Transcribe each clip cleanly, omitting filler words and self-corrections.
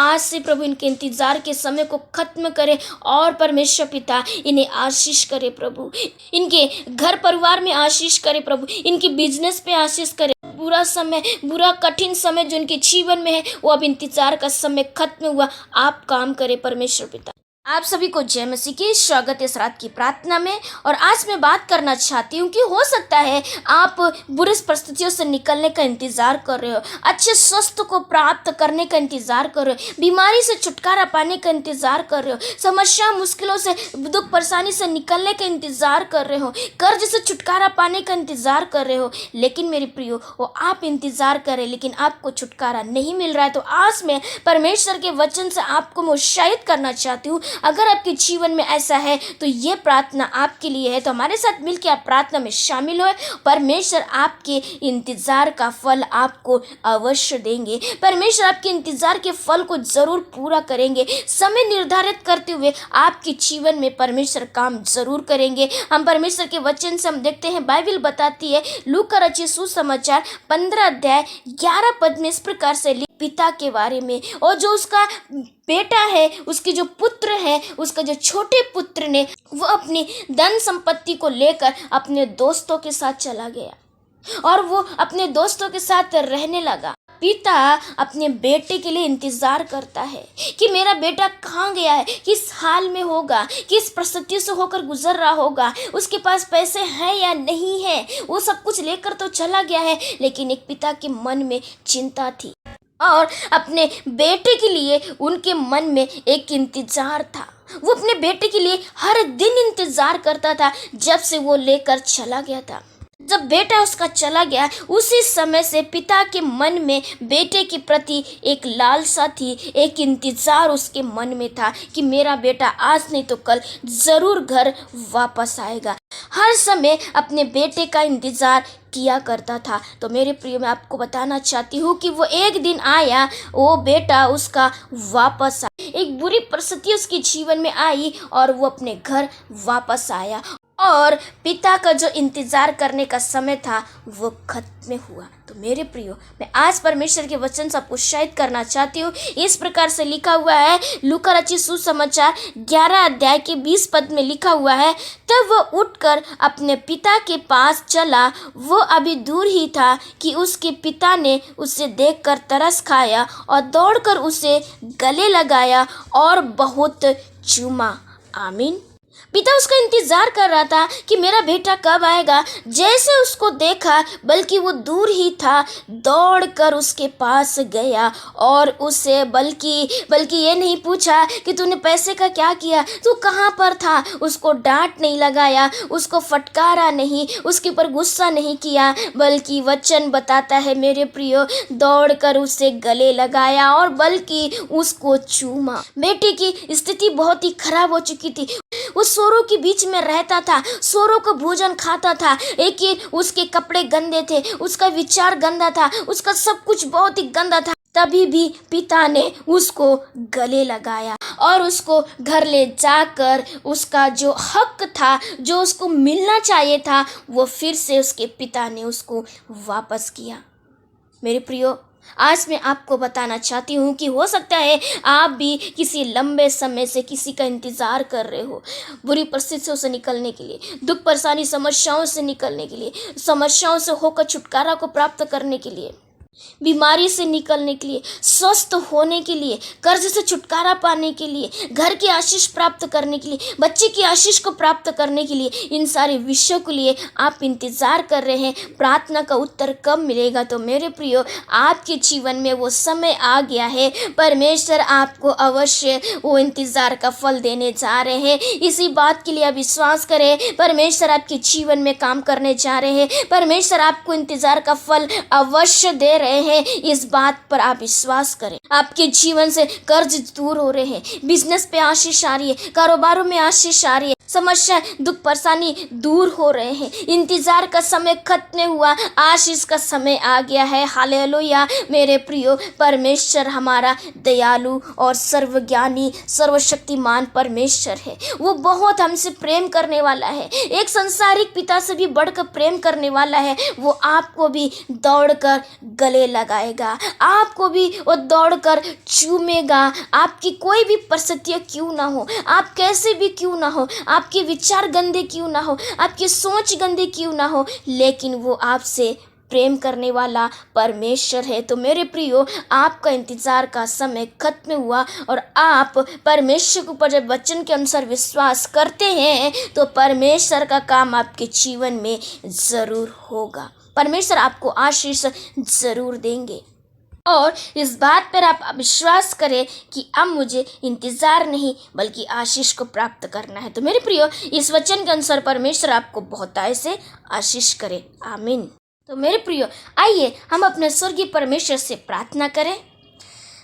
आज से प्रभु इनके इंतजार के समय को खत्म करे और परमेश्वर पिता इन्हें आशीष करे प्रभु, इनके घर परिवार में आशीष करे प्रभु, इनकी बिजनेस पे आशीष करे। बुरा समय, बुरा कठिन समय जो इनके जीवन में है वो अब इंतजार का समय खत्म हुआ, आप काम करे परमेश्वर पिता। आप सभी को जय मसीह की स्वागत है इस रात की प्रार्थना में। और आज मैं बात करना चाहती हूँ कि हो सकता है आप बुरी परिस्थितियों से निकलने का इंतजार कर रहे हो, अच्छे स्वास्थ्य को प्राप्त करने का इंतजार कर रहे हो, बीमारी से छुटकारा पाने का इंतजार कर रहे हो, समस्या मुश्किलों से, दुख परेशानी से निकलने का इंतजार कर रहे हो, कर्ज से छुटकारा पाने का इंतजार कर रहे हो। लेकिन मेरे प्रियो, वो आप इंतजार करें लेकिन आपको छुटकारा नहीं मिल रहा है, तो आज मैं परमेश्वर के वचन से आपको मैं उत्साहित करना चाहती हूँ। अगर आपके जीवन में ऐसा है तो ये प्रार्थना आपके लिए है, तो हमारे साथ मिलकर आप प्रार्थना में शामिल हो। परमेश्वर आपके इंतजार का फल आपको अवश्य देंगे, परमेश्वर आपके इंतजार के फल को जरूर पूरा करेंगे। समय निर्धारित करते हुए आपके जीवन में परमेश्वर काम जरूर करेंगे। हम परमेश्वर के वचन से हम देखते हैं, बाइबल बताती है लूका रचित सुसमाचार 15 अध्याय 11 पद में इस प्रकार से पिता के बारे में, और जो उसका बेटा है, उसके जो पुत्र है, उसका जो छोटे पुत्र ने वो अपनी धन संपत्ति को लेकर अपने दोस्तों के साथ चला गया और वो अपने दोस्तों के साथ रहने लगा। पिता अपने बेटे के लिए इंतजार करता है कि मेरा बेटा कहाँ गया है, किस हाल में होगा, किस परिस्थिति से होकर गुजर रहा होगा, उसके पास पैसे हैं या नहीं है। वो सब कुछ लेकर तो चला गया है, लेकिन एक पिता के मन में चिंता थी और अपने बेटे के लिए उनके मन में एक इंतजार था। वो अपने बेटे के लिए हर दिन इंतजार करता था जब से वो लेकर चला गया था। जब बेटा उसका चला गया, उसी समय से पिता के मन में बेटे के प्रति एक लालसा थी, एक इंतजार उसके मन में था कि मेरा बेटा आज नहीं तो कल जरूर घर वापस आएगा। हर समय अपने बेटे का इंतजार किया करता था। तो मेरे प्रिय, मैं आपको बताना चाहती हूँ कि वो एक दिन आया, वो बेटा उसका वापस आया। एक बुरी परिस्थिति उसके जीवन में आई और वो अपने घर वापस आया और पिता का जो इंतजार करने का समय था वो खत्म हुआ। तो मेरे प्रियो, मैं आज परमेश्वर के वचन से आपको उत्साहित करना चाहती हूँ। इस प्रकार से लिखा हुआ है, लूका रचित सुसमाचार 11 अध्याय के 20 पद में लिखा हुआ है, तब वह उठकर अपने पिता के पास चला। वो अभी दूर ही था कि उसके पिता ने उसे देखकर तरस खाया और दौड़कर उसे गले लगाया और बहुत चूमा। आमीन। पिता उसका इंतजार कर रहा था कि मेरा बेटा कब आएगा। जैसे उसको देखा, बल्कि वो दूर ही था, दौड़कर उसके पास गया और उसे बल्कि ये नहीं पूछा कि तूने पैसे का क्या किया, तू कहाँ पर था। उसको डांट नहीं लगाया, उसको फटकारा नहीं, उसके ऊपर गुस्सा नहीं किया, बल्कि वचन बताता है मेरे प्रियो, दौड़कर उसे गले लगाया और बल्कि उसको चूमा। बेटे की स्थिति बहुत ही खराब हो चुकी थी। वो सोरों के बीच में रहता था, सोरों का भोजन खाता था, एक ही उसके कपड़े गंदे थे, उसका विचार गंदा था, उसका सब कुछ बहुत ही गंदा था। तभी भी पिता ने उसको गले लगाया और उसको घर ले जाकर उसका जो हक था, जो उसको मिलना चाहिए था, वो फिर से उसके पिता ने उसको वापस किया। मेरे प्रियो, आज मैं आपको बताना चाहती हूँ कि हो सकता है आप भी किसी लंबे समय से किसी का इंतज़ार कर रहे हो, बुरी परिस्थितियों से निकलने के लिए, दुख परेशानी समस्याओं से निकलने के लिए, समस्याओं से होकर छुटकारा को प्राप्त करने के लिए, बीमारी से निकलने के लिए, स्वस्थ होने के लिए, कर्ज से छुटकारा पाने के लिए, घर की आशीष प्राप्त करने के लिए, बच्चे की आशीष को प्राप्त करने के लिए, इन सारे विषयों के लिए आप इंतजार कर रहे हैं। प्रार्थना का उत्तर कब मिलेगा? तो मेरे प्रियो, आपके जीवन में वो समय आ गया है। परमेश्वर आपको अवश्य वो इंतजार का फल देने जा रहे हैं। इसी बात के लिए आप विश्वास करें, परमेश्वर आपके जीवन में काम करने जा रहे हैं। परमेश्वर आपको इंतजार का फल अवश्य दे रहे हैं, इस बात पर आप विश्वास करें। आपके जीवन से कर्ज दूर हो रहे हैं, बिजनेस पे आशीष आ रही है, कारोबारों में आशीष आ रही है, समस्या, दुख, परेशानी दूर हो रहे हैं। इंतजार का समय खत्म हुआ, आशीष का समय आ गया है। हालेलुया। मेरे प्रियो, परमेश्वर हमारा दयालु और सर्वज्ञानी सर्वशक्तिमान परमेश्वर है। वो बहुत हमसे प्रेम करने वाला है, एक संसारिक पिता से भी बढ़कर प्रेम करने वाला है। वो आपको भी दौड़कर गले लगाएगा, आपको भी वो दौड़कर चूमेगा। आपकी कोई भी परिस्थितियाँ क्यों ना हो, आप कैसे भी क्यों ना हो, आपके विचार गंदे क्यों ना हो, आपकी सोच गंदी क्यों ना हो, लेकिन वो आपसे प्रेम करने वाला परमेश्वर है। तो मेरे प्रियो, आपका इंतजार का समय खत्म हुआ और आप परमेश्वर के ऊपर जब वचन के अनुसार विश्वास करते हैं तो परमेश्वर का काम आपके जीवन में ज़रूर होगा। परमेश्वर आपको आशीष ज़रूर देंगे। और इस बात पर आप विश्वास करें कि अब मुझे इंतज़ार नहीं बल्कि आशीष को प्राप्त करना है। तो मेरे प्रियो, इस वचन के अनुसार परमेश्वर आपको बहुतायत से आशीष करे। आमीन। तो मेरे प्रियो, आइए हम अपने स्वर्गीय परमेश्वर से प्रार्थना करें।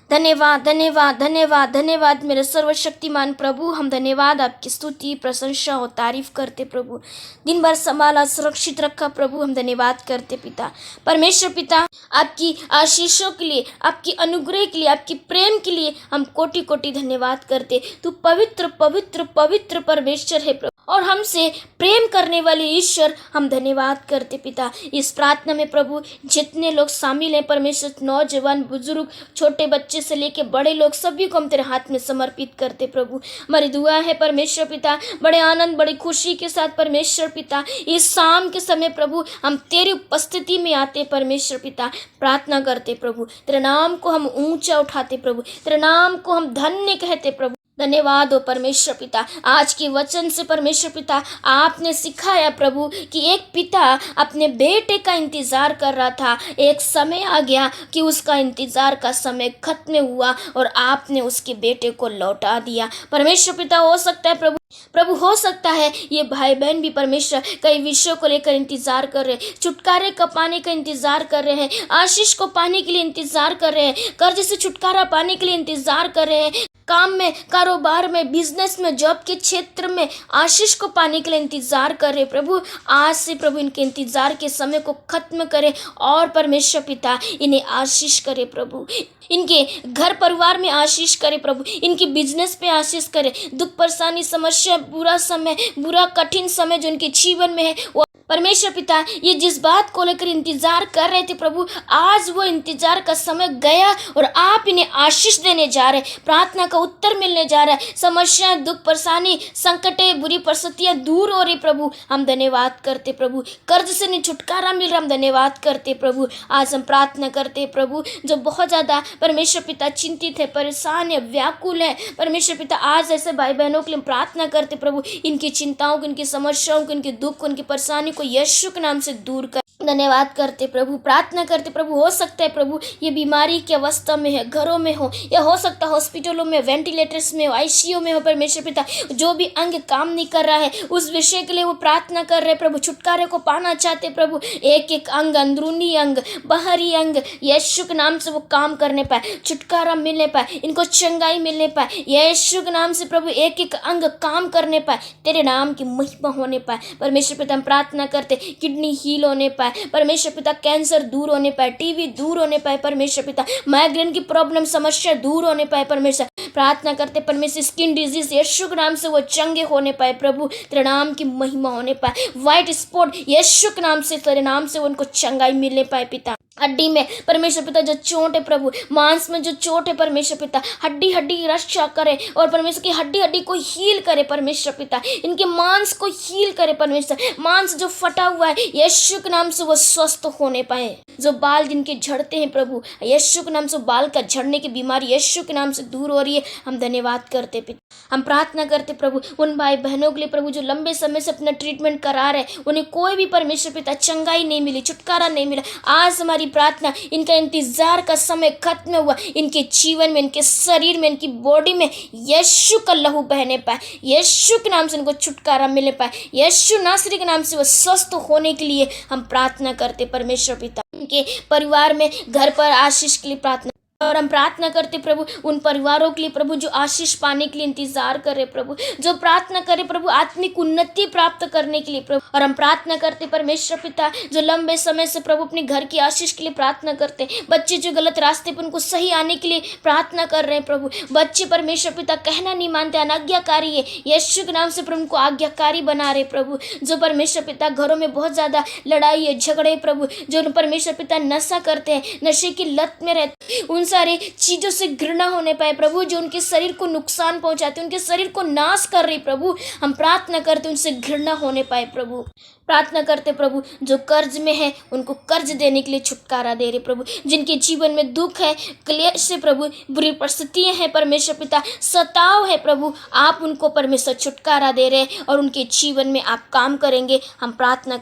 धन्यवाद, धन्यवाद, धन्यवाद, धन्यवाद मेरे सर्वशक्तिमान प्रभु। हम धन्यवाद, आपकी स्तुति, प्रशंसा और तारीफ करते प्रभु। दिन भर संभाला, सुरक्षित रखा प्रभु, हम धन्यवाद करते पिता। परमेश्वर पिता, आपकी आशीषों के लिए, आपकी अनुग्रह के लिए, आपकी प्रेम के लिए हम कोटि कोटि धन्यवाद करते। तू पवित्र पवित्र पवित्र परमेश्वर है प्रभु, और हमसे प्रेम करने वाले ईश्वर, हम धन्यवाद करते पिता। इस प्रार्थना में प्रभु जितने लोग शामिल हैं परमेश्वर, नौजवान, बुजुर्ग, छोटे बच्चे से लेके बड़े लोग, सभी को हम तेरे हाथ में समर्पित करते प्रभु। हमारी दुआ है परमेश्वर पिता, बड़े आनंद, बड़ी खुशी के साथ परमेश्वर पिता इस शाम के समय प्रभु हम तेरी उपस्थिति में आते परमेश्वर पिता, प्रार्थना करते प्रभु। तेरे नाम को हम ऊंचा उठाते प्रभु, तेरे नाम को हम धन्य कहते प्रभु। धन्यवाद हो परमेश्वर पिता। आज के वचन से परमेश्वर पिता आपने सिखाया प्रभु कि एक पिता अपने बेटे का इंतज़ार कर रहा था, एक समय आ गया कि उसका इंतज़ार का समय खत्म हुआ और आपने उसके बेटे को लौटा दिया। परमेश्वर पिता, हो सकता है प्रभु हो सकता है ये भाई बहन भी परमेश्वर कई विषयों को लेकर इंतजार कर रहे हैं, छुटकारे का पाने का इंतजार कर रहे हैं, आशीष को पाने के लिए इंतजार कर रहे हैं, कर्ज से छुटकारा पाने के लिए इंतजार कर रहे हैं, काम में, कारोबार में, बिजनेस में, जॉब के क्षेत्र में आशीष को पाने के लिए इंतजार कर रहे प्रभु। आज से प्रभु इनके इंतजार के समय को खत्म करें और परमेश्वर पिता इन्हें आशीष करे प्रभु, इनके घर परिवार में आशीष करे प्रभु, इनके बिजनेस पे आशीष करे। दुख, परेशानी, समस्या, बुरा समय, बुरा कठिन समय जो इनके जीवन में है, वो परमेश्वर पिता ये जिस बात को लेकर इंतजार कर रहे थे प्रभु, आज वो इंतजार का समय गया और आप इन्हें आशीष देने जा रहे, प्रार्थना का उत्तर मिलने जा रहा है। समस्याएं, दुख, परेशानी, संकटे, बुरी परिस्थितियां दूर हो रही प्रभु, हम धन्यवाद करते प्रभु। कर्ज से नहीं छुटकारा मिल रहा, हम धन्यवाद करते प्रभु। आज हम प्रार्थना करते प्रभु, जो बहुत ज़्यादा परमेश्वर पिता चिंतित है, परेशान है, व्याकुल है परमेश्वर पिता, आज ऐसे भाई बहनों के लिए प्रार्थना करते प्रभु, इनकी चिंताओं को, इनकी समस्याओं को, इनके दुख को, इनकी परेशानी को यीशु के नाम से दूर कर। धन्यवाद करते प्रभु, प्रार्थना करते प्रभु। हो सकता है प्रभु ये बीमारी की अवस्था में है, घरों में हो, या हो सकता है हॉस्पिटलों में, वेंटिलेटर्स में हो, आईसीयू में हो परमेश्वर पिता, जो भी अंग काम नहीं कर रहा है उस विषय के लिए वो प्रार्थना कर रहे प्रभु, छुटकारे को पाना चाहते प्रभु। एक एक अंग, अंदरूनी अंग, बाहरी अंग, यीशु के नाम से वो काम करने पाए, छुटकारा मिलने पाए, इनको चंगाई मिलने पाए, यीशु के नाम से प्रभु एक एक अंग काम करने पाए, तेरे नाम की महिमा होने पाए परमेश्वर पिता। हम प्रार्थना करते किडनी हील होने पाए परमेश्वर पिता, कैंसर दूर होने पाए, टीवी दूर होने पाए परमेश्वर पिता, माइग्रेन की प्रॉब्लम, समस्या दूर होने पाए परमेश्वर। प्रार्थना करते परमेश्वर स्किन डिजीज यीशु के नाम से वो चंगे होने पाए प्रभु, तेरे नाम की महिमा होने पाए। व्हाइट स्पॉट यीशु के नाम से, तेरे नाम से उनको चंगाई मिलने पाए पिता। हड्डी में परमेश्वर पिता जो चोट है प्रभु, मांस में जो चोट है परमेश्वर पिता, हड्डी हड्डी रक्षा करे और परमेश्वर की हड्डी हड्डी को हील करे परमेश्वर पिता, इनके मांस को हील करे परमेश्वर। मांस जो फटा हुआ है यीशु के नाम से वो स्वस्थ होने पाए। जो बाल जिनके झड़ते हैं प्रभु, यीशु के नाम से बाल का झड़ने की बीमारी यीशु के नाम से दूर हो रही है, हम धन्यवाद करते पिता। हम प्रार्थना करते प्रभु उन भाई बहनों के लिए प्रभु जो लंबे समय से अपना ट्रीटमेंट करा रहे, उन्हें कोई भी परमेश्वर पिता चंगाई नहीं मिली, छुटकारा नहीं मिला। आज हमारी प्रार्थना, इनका इंतजार का समय खत्म हुआ, इनके जीवन में, इनके शरीर में, इनकी बॉडी में यीशु का लहू बहने पाए, यीशु के नाम से इनको छुटकारा मिलने पाए, यीशु नासरी के नाम से वो स्वस्थ होने के लिए हम प्रार्थना करते परमेश्वर पिता। इनके परिवार में, घर पर आशीष के लिए प्रार्थना, और हम प्रार्थना करते प्रभु उन परिवारों के लिए प्रभु जो आशीष पाने के लिए इंतजार करे प्रभु, जो प्रार्थना करे प्रभु आत्मिक उन्नति प्राप्त करने के लिए प्रभु। और हम प्रार्थना करते परमेश्वर पिता जो लंबे समय से प्रभु अपने घर की आशीष के लिए प्रार्थना करते, बच्चे जो गलत रास्ते पर उनको सही आने के लिए प्रार्थना कर रहे हैं प्रभु। बच्चे परमेश्वर पिता कहना नहीं मानते, अनाज्ञाकारी है, यीशु के नाम से प्रभु उनको आज्ञाकारी बना रहे प्रभु। जो परमेश्वर पिता घरों में बहुत ज़्यादा लड़ाई है, झगड़े प्रभु, जो परमेश्वर पिता नशा करते हैं, नशे की लत में रहते, उन सारे चीज़ों से घृणा होने पाए प्रभु, जो उनके शरीर को नुकसान पहुंचाते, उनके शरीर को नाश कर रही प्रभु, हम प्रार्थना करते उनसे घृणा होने पाए प्रभु। प्रार्थना करते प्रभु जो कर्ज में है उनको कर्ज देने के लिए छुटकारा दे रहे प्रभु, जिनके जीवन में दुख है, क्लेश से प्रभु, बुरी परिस्थितियां हैं परमेश्वर पिता, सताव है प्रभु, आप उनको परमेश्वर छुटकारा दे रहे हैं और उनके जीवन में आप काम करेंगे। हम प्रार्थना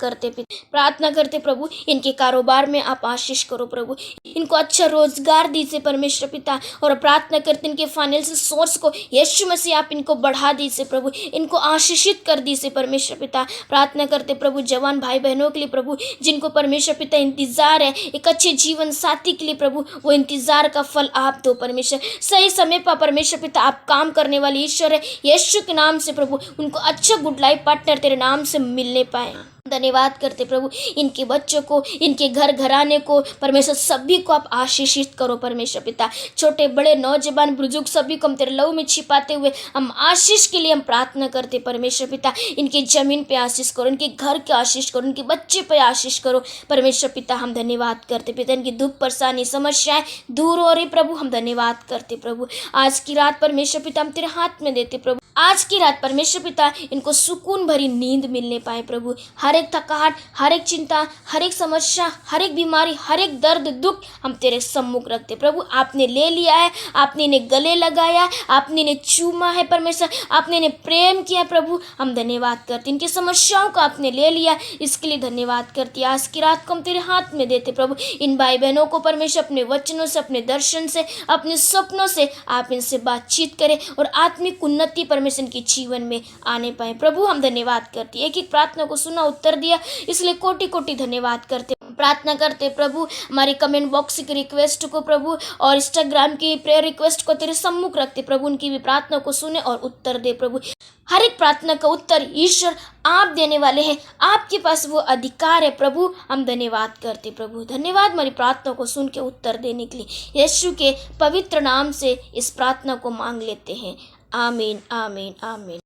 करते प्रभु इनके कारोबार में आप आशीष करो प्रभु, इनको अच्छा रोजगार दीजिए परमेश्वर पिता। और प्रार्थना करते इनके फाइनेंशियल सोर्स को यीशु मसीह आप इनको बढ़ा दीजिए प्रभु, इनको आशीषित कर दीजिए परमेश्वर पिता। प्रार्थना करते प्रभु जवान भाई बहनों के लिए प्रभु, जिनको परमेश्वर पिता इंतजार है एक अच्छे जीवन साथी के लिए प्रभु, वो इंतजार का फल आप दो परमेश्वर। सही समय पर परमेश्वर पिता आप काम करने वाले ईश्वर है, यीशु के नाम से प्रभु उनको अच्छा गुड लाइफ पार्टनर तेरे नाम से मिलने पाए। धन्यवाद करते प्रभु इनके बच्चों को, इनके घर घराने को परमेश्वर सभी को आप आशीषित करो परमेश्वर पिता। छोटे बड़े नौजवान बुजुर्ग सभी को हम तेरे लहू में छिपाते हुए हम आशीष के लिए हम प्रार्थना करते परमेश्वर पिता। इनके जमीन पे आशीष करो, इनके घर के आशीष करो, इनके बच्चे पे आशीष करो परमेश्वर पिता। हम धन्यवाद करते पिता, इनकी दुख परेशानी समस्याएं दूर हो रही प्रभु, हम धन्यवाद करते प्रभु। आज की रात परमेश्वर पिता हम तेरे हाथ में देते प्रभु, आज की रात परमेश्वर पिता इनको सुकून भरी नींद मिलने पाए प्रभु। हर एक थकावट, हर एक चिंता, हर एक समस्या, हर एक बीमारी, हर एक दर्द दुख हम तेरे सम्मुख रखते प्रभु। आपने ले लिया है, आपने इन्हें गले लगाया, आपने इन्हें चूमा है परमेश्वर, आपने इन्हें प्रेम किया प्रभु, हम धन्यवाद करते। इनकी समस्याओं को आपने ले लिया, इसके लिए धन्यवाद करती। आज की रात को हम तेरे हाथ में देते प्रभु। इन भाई बहनों को परमेश्वर अपने वचनों से, अपने दर्शन से, अपने सपनों से आप इनसे बातचीत करें और आत्मिक उन्नति परमेश्वर इनके जीवन में आने पाए प्रभु। हम धन्यवाद करते, एक एक प्रार्थना को सुना, उत्तर दिया, इसलिए कोटि कोटि धन्यवाद करते। प्रार्थना करते प्रभु हमारे कमेंट बॉक्स की रिक्वेस्ट को प्रभु और इंस्टाग्राम की प्रेयर रिक्वेस्ट को तेरे सम्मुख रखते प्रभु, उनकी भी प्रार्थना को सुने और उत्तर दे प्रभु। हर एक प्रार्थना का उत्तर ईश्वर आप देने वाले हैं, आपके पास वो अधिकार है प्रभु। हम धन्यवाद करते प्रभु, धन्यवाद हमारी प्रार्थना को सुन के उत्तर देने के लिए। यीशु के पवित्र नाम से इस प्रार्थना को मांग लेते हैं, आमीन आमीन आमीन।